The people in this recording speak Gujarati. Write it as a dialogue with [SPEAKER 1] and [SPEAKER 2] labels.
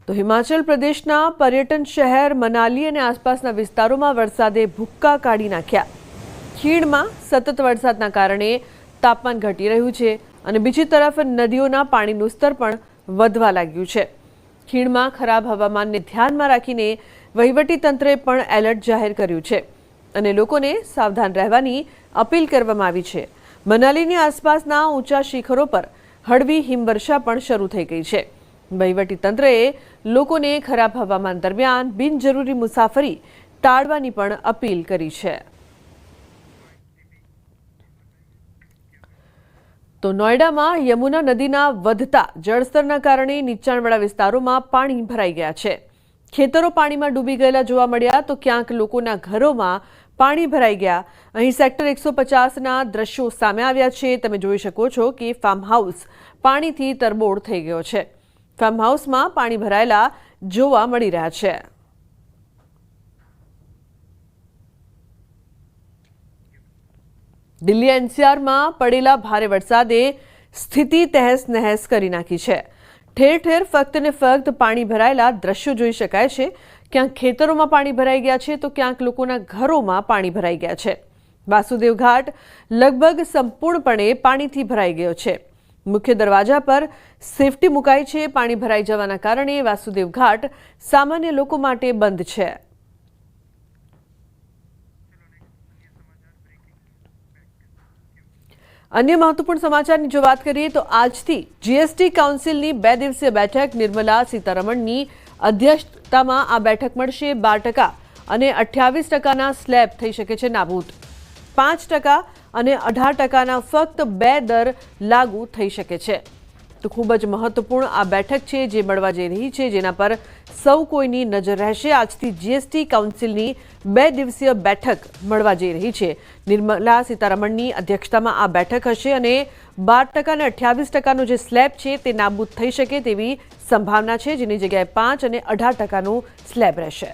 [SPEAKER 1] તો હિમાચલ પ્રદેશના પર્યટન શહેર મનાલી અને આસપાસના વિસ્તારોમાં વરસાદે ભૂક્કા કાઢી નાખ્યા. ખીણમાં સતત વરસાદના કારણે તાપમાન ઘટી રહ્યું છે અને બીજી તરફ નદીઓના પાણીનું સ્તર પણ વધવા લાગ્યું છે. ખીણમાં ખરાબ હવામાનને ધ્યાનમાં રાખીને વહીવટીતંત્રે પણ એલર્ટ જાહેર કર્યું છે અને લોકોને સાવધાન રહેવાની અપીલ કરવામાં આવી છે. મનાલીની આસપાસના ઊંચા શિખરો પર હળવી હિમવર્ષા પણ શરૂ થઈ ગઈ છે. વહીવટીતંત્રએ લોકોને ખરાબ હવામાન દરમિયાન બિનજરૂરી મુસાફરી ટાળવાની પણ અપીલ કરી છે. તો નોઈડામાં યમુના નદીના વધતા જળસ્તરના કારણે નીચાણવાળા વિસ્તારોમાં પાણી ભરાઈ ગયા છે. ખેતરો પાણીમાં ડૂબી ગયેલા જોવા મળ્યા તો ક્યાંક લોકોના ઘરોમાં પાણી ભરાઈ ગયા. અહીં સેક્ટર 150ના દ્રશ્યો સામે આવ્યા છે. તમે જોઈ શકો છો કે ફાર્મ હાઉસ પાણીથી તરબોળ થઈ ગયો છે. ફાર્મ હાઉસમાં પાણી ભરાયેલા જોવા મળી રહ્યા છે. દિલ્હી એનસીઆરમાં પડેલા ભારે વરસાદે સ્થિતિ તહેસ નહેસ કરી નાખી છે. ઠેર ઠેર ફક્ત ને ફક્ત પાણી ભરાયેલા દ્રશ્યો જોઈ શકાય છે. ક્યાંક ખેતરોમાં પાણી ભરાઈ ગયા છે તો ક્યાંક લોકોના ઘરોમાં પાણી ભરાઈ ગયા છે. વાસુદેવ ઘાટ લગભગ સંપૂર્ણપણે પાણીથી ભરાઈ ગયો છે. મુખ્ય દરવાજા પર સેફટી મુકાઈ છે. પાણી ભરાઈ જવાના કારણે વાસુદેવ ઘાટ સામાન્ય લોકો માટે બંધ છે. અન્ય મહત્વપૂર્ણ સમાચારની જો વાત કરીએ તો આજથી જીએસટી કાઉન્સિલની 2 દિવસીય બેઠક નિર્મલા સીતારમણની અધ્યક્ષતામાં આ બેઠક મળશે. 12% અને 28%ના સ્લેબ થઈ શકે છે નાબૂદ. 5% અને 18%ના ફક્ત 2 દર લાગુ થઈ શકે છે. તો ખૂબ જ મહત્વપૂર્ણ આ બેઠક છે જે મળવા જઈ રહી છે, જેના પર સૌ કોઈની નજર રહેશે. આજથી જીએસટી કાઉન્સિલની 2 દિવસીય બેઠક મળવા જઈ રહી છે. નિર્મલા સીતારમણની અધ્યક્ષતામાં આ બેઠક હશે અને 12% અને 28%નો જે સ્લેબ છે તે નાબૂદ થઈ શકે તેવી સંભાવના છે, જેની જગ્યાએ 5 અને 18%નું સ્લેબ રહેશે.